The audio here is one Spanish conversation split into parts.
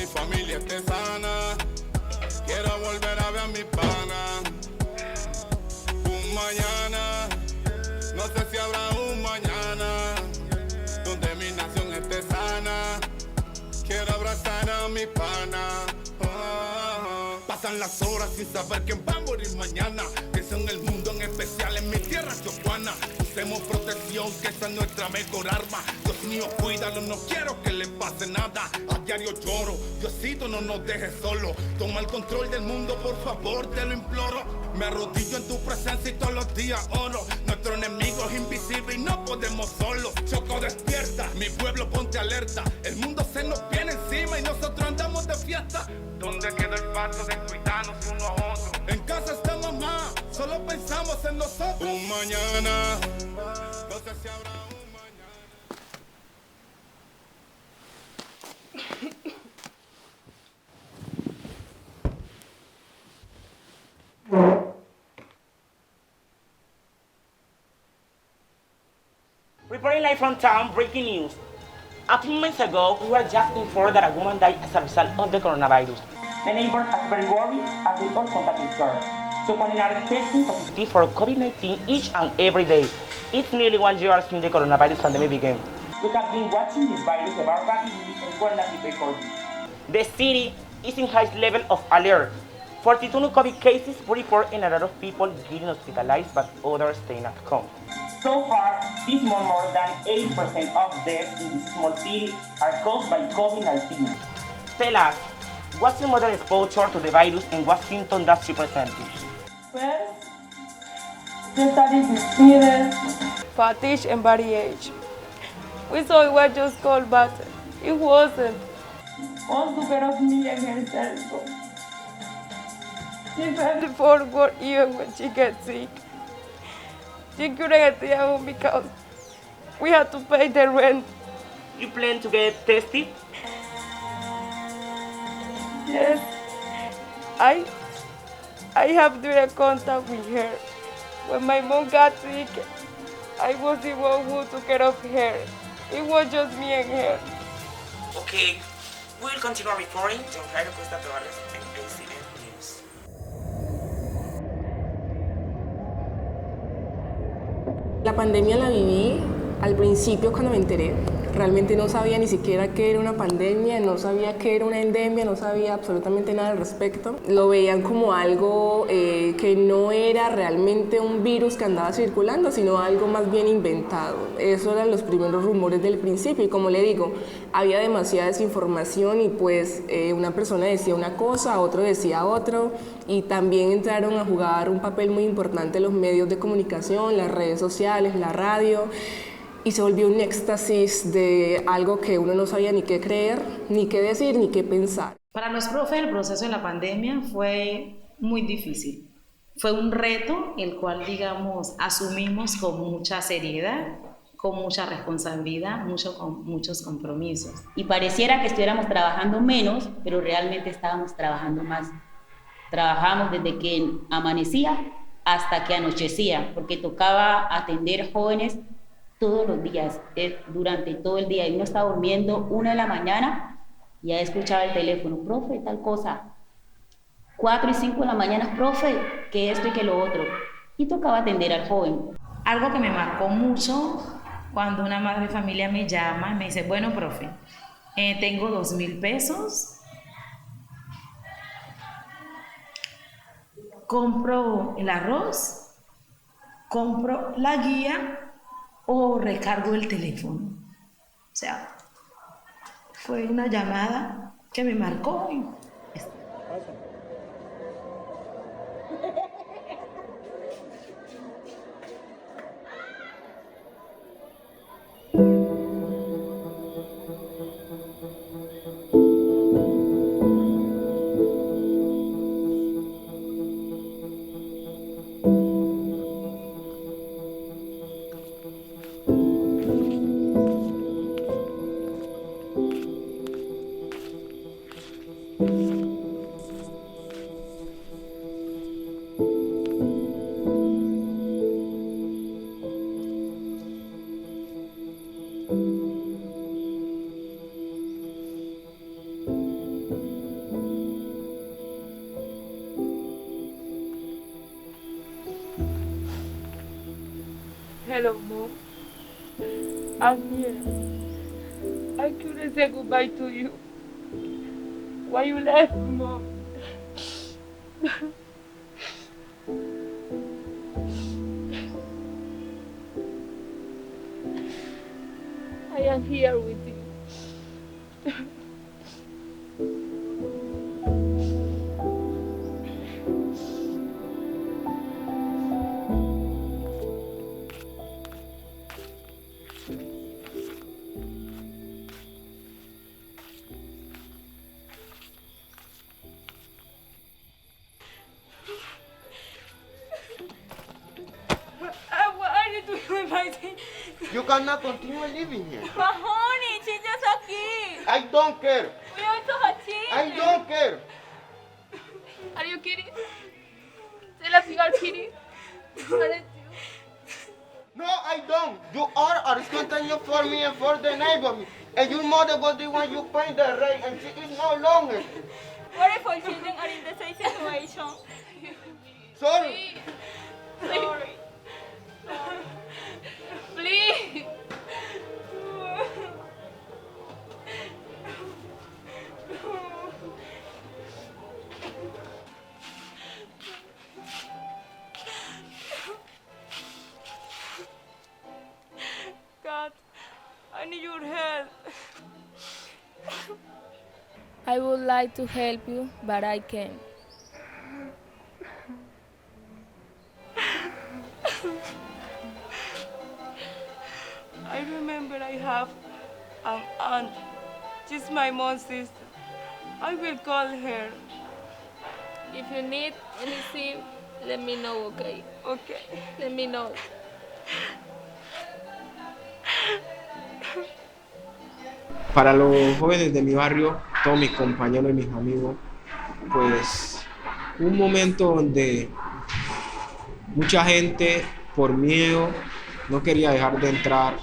mi familia esté sana. Quiero volver a ver a mi pana. Un mañana, no sé si habrá un mañana donde mi nación esté sana. Quiero abrazar a mi pana. Pasan las horas sin saber quién va a morir mañana. Pienso en el mundo, en especial en mi tierra chocuana. Usemos protección, que esa es nuestra mejor arma. Dios mío, cuídalo, no quiero que le pase nada. A diario lloro, Diosito, no nos dejes solo. Toma el control del mundo, por favor, te lo imploro. Me arrodillo en tu presencia y todos los días oro. Nuestro enemigo es invisible y no podemos solos. Choco, despierta, mi pueblo, ponte alerta. El mundo se nos viene encima y nosotros andamos de fiesta. ¿Dónde quedó el pacto de cuidarnos uno a otro? En casa está mamá, solo pensamos en nosotros. Un mañana, no sé si habrá un mañana. Reporting live from town, breaking news. A few months ago, we were just informed that a woman died as a result of the coronavirus. The neighbors are very worried as they all contacted her. So many are testing positive for COVID-19 each and every day. It's nearly 1 year since the coronavirus pandemic began. We have been watching this virus evolve rapidly and we're not prepared for this. The city is in high level of alert. 42 new COVID cases were reported and a lot of people getting hospitalized, but others staying at home. So far, this month more than 80% of deaths in this small city are caused by COVID-19. Tell us, what's your modern exposure to the virus and what symptoms does it present? First, the studies is fever, fatigue, and body ache. We thought it was just cold, but it wasn't. All took care of me and herself. She felt the forward even when she gets sick. She couldn't stay at home because we had to pay the rent. You plan to get tested? Yes, I have direct contact with her. When my mom got sick, I was the one who took care of her. It was just me and her. Okay, we'll continue reporting. Giancarlo Cuesta Torres en ACN News. La pandemia la viví al principio cuando me enteré. Realmente no sabía ni siquiera qué era una pandemia, no sabía qué era una endemia, no sabía absolutamente nada al respecto. Lo veían como algo que no era realmente un virus que andaba circulando, sino algo más bien inventado. Esos eran los primeros rumores del principio y como le digo, había demasiada desinformación y pues una persona decía una cosa, otro decía otro y también entraron a jugar un papel muy importante los medios de comunicación, las redes sociales, la radio. Y se volvió un éxtasis de algo que uno no sabía ni qué creer, ni qué decir, ni qué pensar. Para los profes el proceso de la pandemia fue muy difícil. Fue un reto el cual, digamos, asumimos con mucha seriedad, con mucha responsabilidad, con muchos compromisos. Y pareciera que estuviéramos trabajando menos, pero realmente estábamos trabajando más. Trabajamos desde que amanecía hasta que anochecía, porque tocaba atender jóvenes todos los días, durante todo el día. Y uno estaba durmiendo 1 de la mañana y ya escuchaba el teléfono, profe, tal cosa. 4 y 5 de la mañana, profe, que esto y que lo otro. Y tocaba atender al joven. Algo que me marcó mucho cuando una madre de familia me llama y me dice, bueno, profe, tengo 2,000 pesos, compro el arroz, compro la guía o recargo el teléfono. O sea, fue una llamada que me marcó. Hello, Mom. I'm here. I couldn't say goodbye to you. Why you left, Mom? I am here with you. What are you doing with my thing? You cannot continue living here. But honey, she's just a kid. I don't care. We also have children. I don't care. Are you kidding? Tell us you are kidding. Aren't you? No, I don't. You are responsible for me and for the neighborhood. And your mother was the one you paid the rent, and she is no longer. What if our children are in the same situation? Sorry. Sorry. Please. God, I need your help. I would like to help you, but I can't. I remember I have an aunt. She's my mom's sister. I will call her. If you need anything, let me know, okay? Okay. Let me know. Para los jóvenes de mi barrio, todos mis compañeros y mis amigos, pues un momento donde mucha gente por miedo no quería dejar de entrar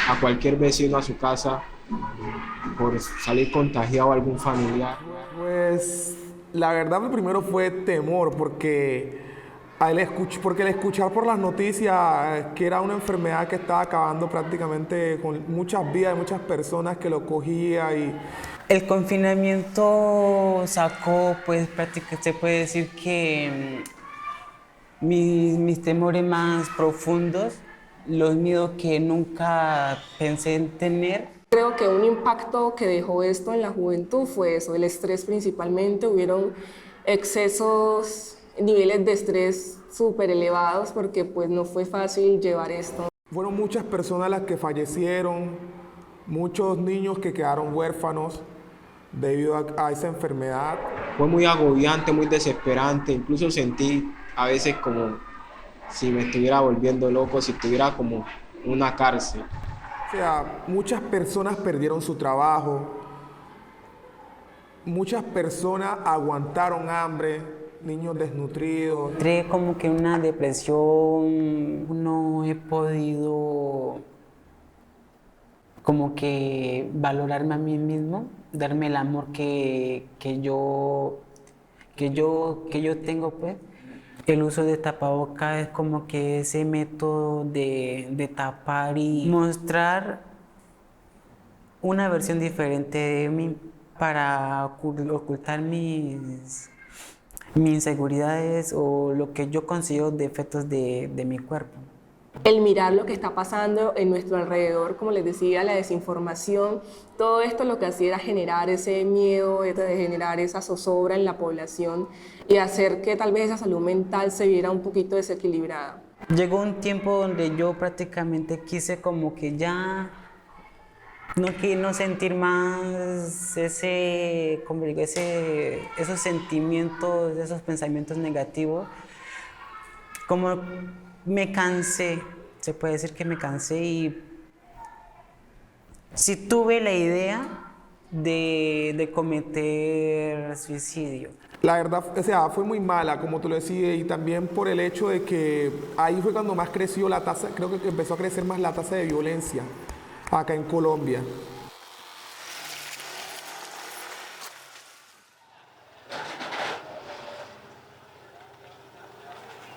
a cualquier vecino a su casa por salir contagiado a algún familiar. Pues la verdad lo primero fue temor, porque al escuchar por las noticias que era una enfermedad que estaba acabando prácticamente con muchas vidas de muchas personas que lo cogía y... El confinamiento sacó, pues prácticamente se puede decir que mis temores más profundos, los miedos que nunca pensé en tener. Creo que un impacto que dejó esto en la juventud fue eso, el estrés principalmente. Hubieron excesos, niveles de estrés súper elevados porque pues no fue fácil llevar esto. Fueron muchas personas las que fallecieron, muchos niños que quedaron huérfanos debido a esa enfermedad. Fue muy agobiante, muy desesperante, incluso sentí a veces como si me estuviera volviendo loco, si estuviera como en una cárcel. O sea, muchas personas perdieron su trabajo, muchas personas aguantaron hambre, niños desnutridos. Entré como que en una depresión, no he podido como que valorarme a mí mismo, darme el amor que yo tengo, pues. El uso de tapabocas es como que ese método de tapar y mostrar una versión diferente de mí para ocultar mis inseguridades o lo que yo considero defectos de mi cuerpo. El mirar lo que está pasando en nuestro alrededor, como les decía, la desinformación, todo esto lo que hacía era generar ese miedo, de generar esa zozobra en la población y hacer que tal vez esa salud mental se viera un poquito desequilibrada. Llegó un tiempo donde yo prácticamente quise como que ya no sentir más esos sentimientos, esos pensamientos negativos. Como me cansé, se puede decir que me cansé y sí tuve la idea de cometer suicidio. La verdad, o sea, fue muy mala, como tú lo decías, y también por el hecho de que ahí fue cuando más creció la tasa, creo que empezó a crecer más la tasa de violencia acá en Colombia.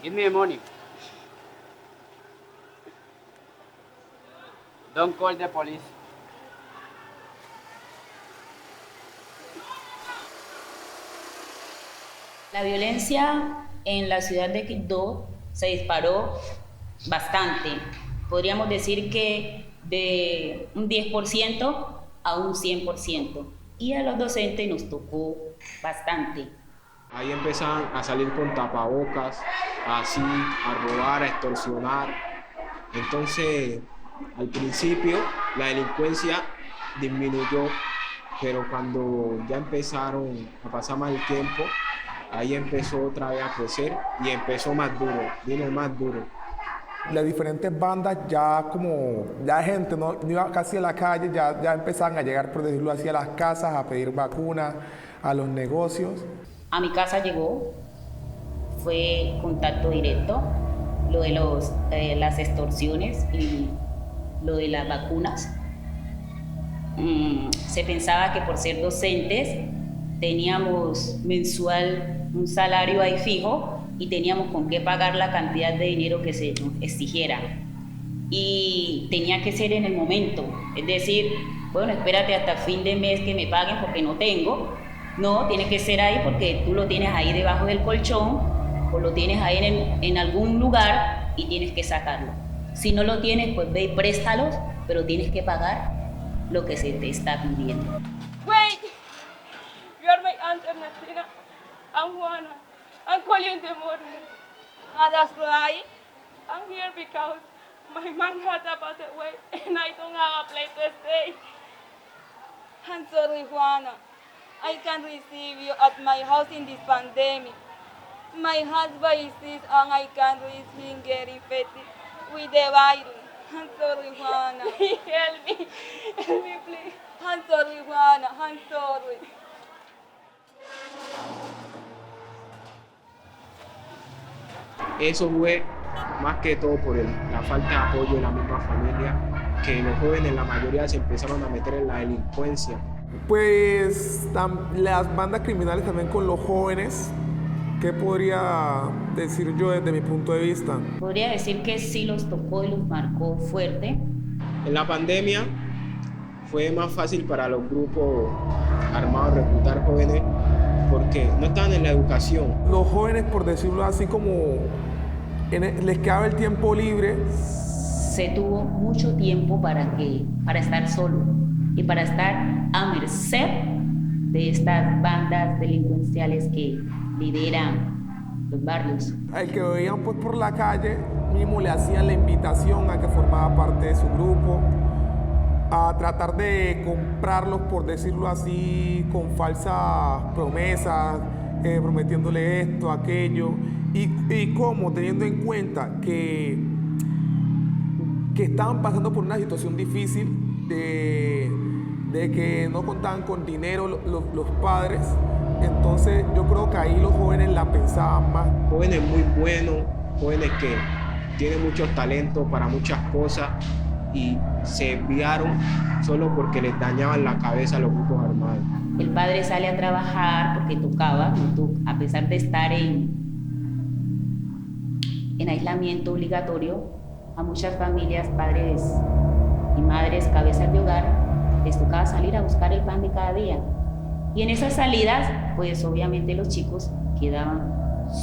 Give me the money. Don't call the police. La violencia en la ciudad de Quibdó se disparó bastante. Podríamos decir que de un 10% a un 100%. Y a los docentes nos tocó bastante. Ahí empezaban a salir con tapabocas, así, a robar, a extorsionar. Entonces, al principio, la delincuencia disminuyó, pero cuando ya empezaron a pasar más el tiempo, ahí empezó otra vez a crecer y empezó más duro, vino más duro. Las diferentes bandas ya gente no iba casi a la calle, ya empezaban a llegar, por decirlo así, a las casas a pedir vacunas, a los negocios. A mi casa llegó, fue contacto directo, lo de las extorsiones y lo de las vacunas. Se pensaba que por ser docentes teníamos mensual un salario ahí fijo y teníamos con qué pagar la cantidad de dinero que se nos exigiera. Y tenía que ser en el momento, es decir, bueno, espérate hasta fin de mes que me paguen porque no tengo. No, tiene que ser ahí porque tú lo tienes ahí debajo del colchón o lo tienes ahí en algún lugar y tienes que sacarlo. Si no lo tienes, pues ve y préstalos, pero tienes que pagar lo que se te está pidiendo. Wait! You are my aunt Ernestina. I'm Juana. I'm calling in the morning. That's right. I'm here because my mom had passed away and I don't have a place to stay. I'm sorry, Juana. I can't receive you at my house in this pandemic. My husband is sick and I can't risk him getting infected with the virus. I'm sorry, Juana. Help me. Help me, please. I'm sorry, Juana. I'm sorry. Eso fue más que todo por la falta de apoyo de la misma familia, que los jóvenes, la mayoría, se empezaron a meter en la delincuencia. Pues las bandas criminales también con los jóvenes, ¿qué podría decir yo desde mi punto de vista? Podría decir que sí los tocó y los marcó fuerte. En la pandemia fue más fácil para los grupos armados reclutar jóvenes porque no estaban en la educación. Los jóvenes, por decirlo así, como les quedaba el tiempo libre. Se tuvo mucho tiempo para estar solo y para estar a merced de estas bandas delincuenciales que lideran los barrios. Al que veían pues por la calle, mismo le hacían la invitación a que formaba parte de su grupo, a tratar de comprarlos, por decirlo así, con falsas promesas, prometiéndole esto, aquello, y como teniendo en cuenta que estaban pasando por una situación difícil de que no contaban con dinero los padres. Entonces yo creo que ahí los jóvenes la pensaban más. Jóvenes muy buenos, jóvenes que tienen muchos talentos para muchas cosas y se enviaron solo porque les dañaban la cabeza a los grupos armados. El padre sale a trabajar porque tocaba, a pesar de estar en aislamiento obligatorio, a muchas familias, padres y madres, cabezas de hogar, les tocaba salir a buscar el pan de cada día. Y en esas salidas, pues obviamente los chicos quedaban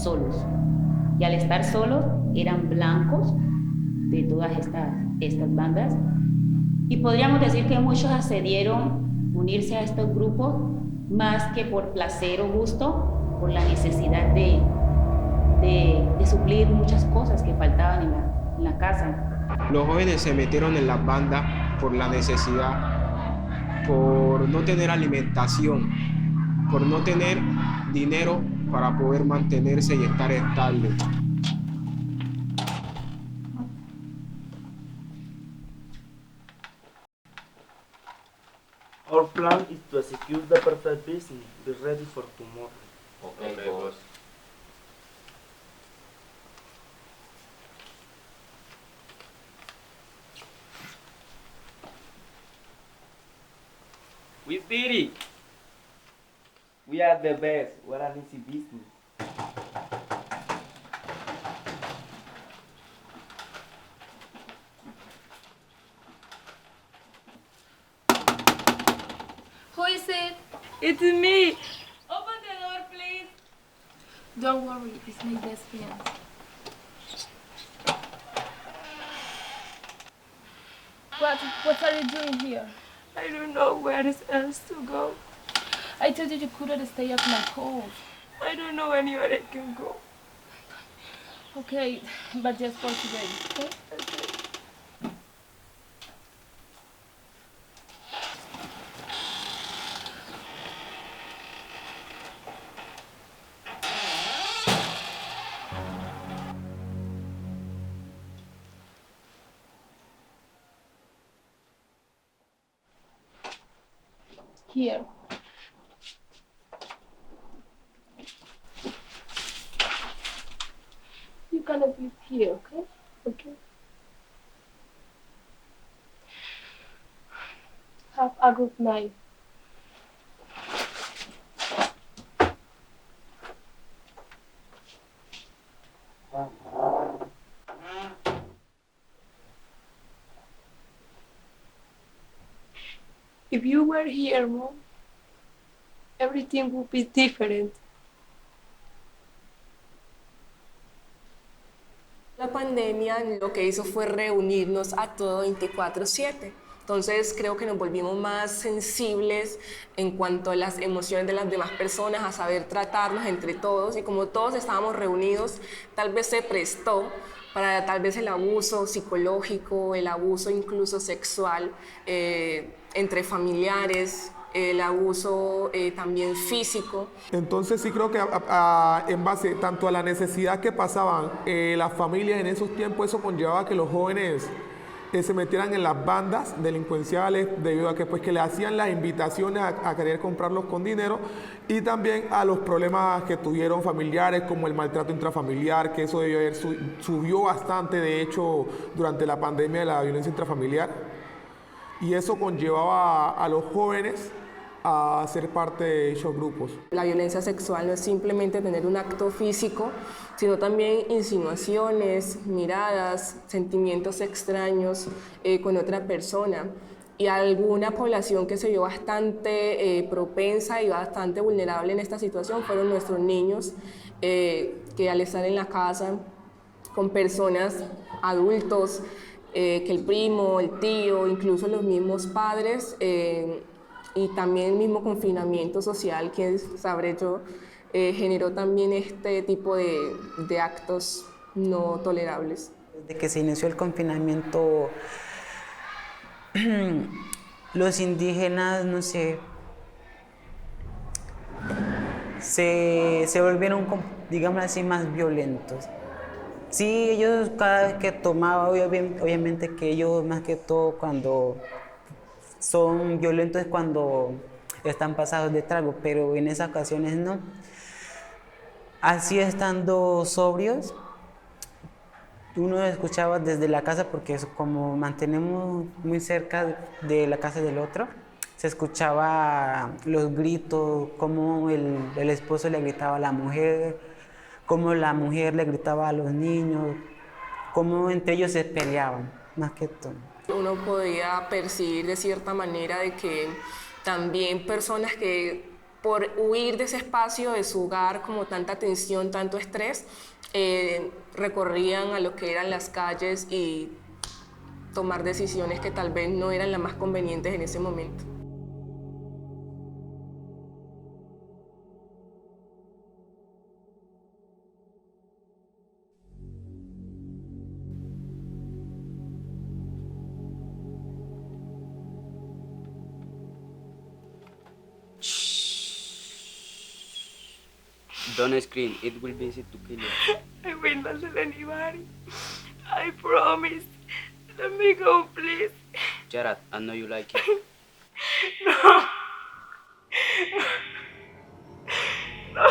solos. Y al estar solos, eran blancos de todas estas bandas. Y podríamos decir que muchos accedieron a unirse a estos grupos más que por placer o gusto, por la necesidad de suplir muchas cosas que faltaban en la casa. Los jóvenes se metieron en las bandas por la necesidad, por no tener alimentación, por no tener dinero para poder mantenerse y estar estable. Our plan is to execute the perfect business. Be ready for tomorrow. Okay, boss. We did it! We are the best. What an easy business. It's me. Open the door, please. Don't worry, it's my best friend. What are you doing here? I don't know where else to go. I told you couldn't stay at my home. I don't know anywhere I can go. Okay, but just for today, okay? Okay. Here. You cannot live here, okay? Okay. Have a good night. If you were here, Mom, everything would be different. La pandemia lo que hizo fue reunirnos a todo 24/7. Entonces creo que nos volvimos más sensibles en cuanto a las emociones de las demás personas, a saber tratarnos entre todos, y como todos estábamos reunidos, tal vez se prestó para tal vez el abuso psicológico, el abuso incluso sexual entre familiares, el abuso también físico. Entonces sí creo que en base tanto a la necesidad que pasaban las familias en esos tiempos, eso conllevaba que los jóvenes se metieran en las bandas delincuenciales debido a que, pues, que le hacían las invitaciones a querer comprarlos con dinero, y también a los problemas que tuvieron familiares como el maltrato intrafamiliar, que eso debió haber subió bastante de hecho durante la pandemia de la violencia intrafamiliar, y eso conllevaba a los jóvenes a ser parte de esos grupos. La violencia sexual no es simplemente tener un acto físico, sino también insinuaciones, miradas, sentimientos extraños con otra persona. Y alguna población que se vio bastante propensa y bastante vulnerable en esta situación fueron nuestros niños, que al estar en la casa con personas, adultos, que el primo, el tío, incluso los mismos padres, y también el mismo confinamiento social que sabré yo, generó también este tipo de actos no tolerables. Desde que se inició el confinamiento, los indígenas, no sé, se volvieron, digamos así, más violentos. Sí, ellos cada vez que tomaban, obviamente que ellos más que todo cuando son violentos es cuando están pasados de trago, pero en esas ocasiones no. Así estando sobrios, uno escuchaba desde la casa, porque como mantenemos muy cerca de la casa del otro, se escuchaba los gritos, cómo el esposo le gritaba a la mujer, cómo la mujer le gritaba a los niños, cómo entre ellos se peleaban, más que todo. Uno podía percibir de cierta manera de que también personas que por huir de ese espacio de su hogar, como tanta tensión, tanto estrés, recorrían a lo que eran las calles y tomar decisiones que tal vez no eran las más convenientes en ese momento. Don't scream, it will be easy to kill you. I will not tell anybody. I promise. Let me go, please. Jared, I know you like it. No. No.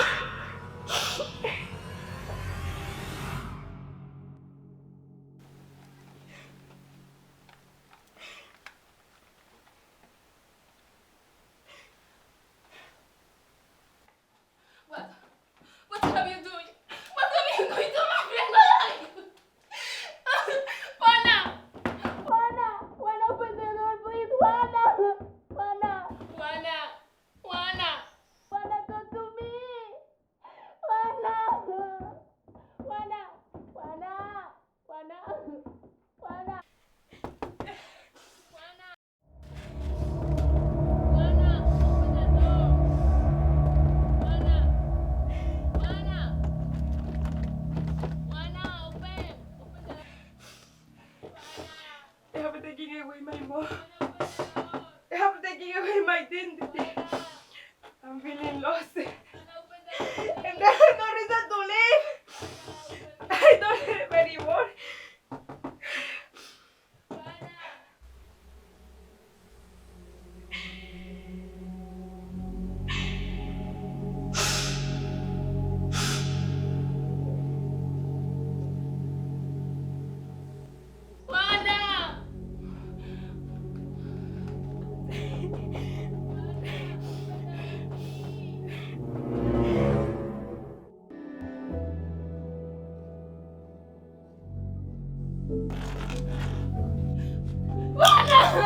What are you doing? What are you going to my friend alive? Juana! Juana! Juana, open the door, please! Juana! Juana! anymore. They have taken away my identity. I'm feeling lost. And there is no reason to live. I don't live anymore. Juana,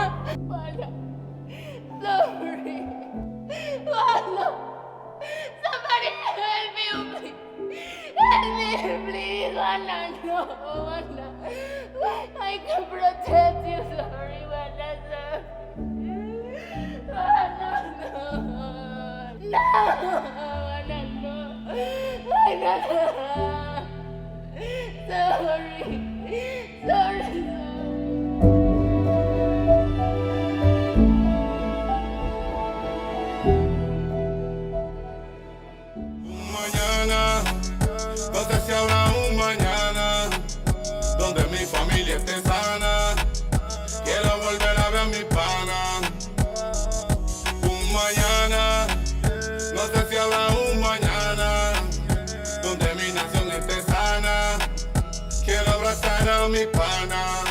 sorry. Juana, somebody help me. Help me, please. Juana, no. Juana, I can protect you. Sorry, Juana, sorry. Juana, no. No, Juana, no. Juana, no. Sorry. Sorry. No sé si habrá un mañana donde mi familia esté sana. Quiero volver a ver a mi pana. Un mañana, no sé si habrá un mañana donde mi nación esté sana. Quiero abrazar a mi pana.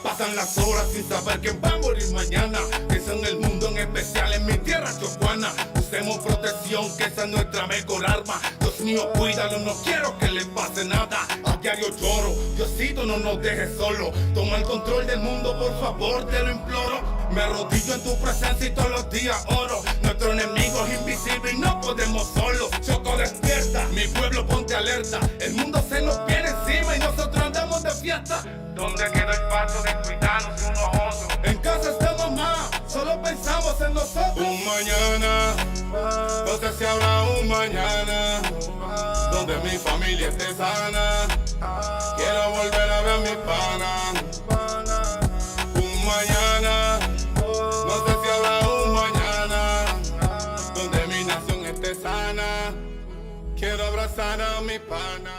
Pasan las horas sin saber quién va a morir mañana. Eso en el mundo, en especial en mi tierra chocuana. Usemos protección, que esa es nuestra mejor arma. Dios mío, cuídalo, no quiero que le pase nada. A diario lloro, Diosito, no nos dejes solo. Toma el control del mundo, por favor, te lo imploro. Me arrodillo en tu presencia y todos los días oro. Nuestro enemigo es invisible y no podemos solo. Choco, despierta, mi pueblo, ponte alerta. El mundo se nos viene encima y nosotros andamos de fiesta. ¿Dónde quedó el paso de cuidarnos unos a otros? En casa estamos más, solo pensamos en nosotros. Un mañana, no sé si habrá un mañana donde mi familia esté sana. Quiero volver a ver a mi pana. Un mañana, no sé si habrá un mañana donde mi nación esté sana. Quiero abrazar a mi pana.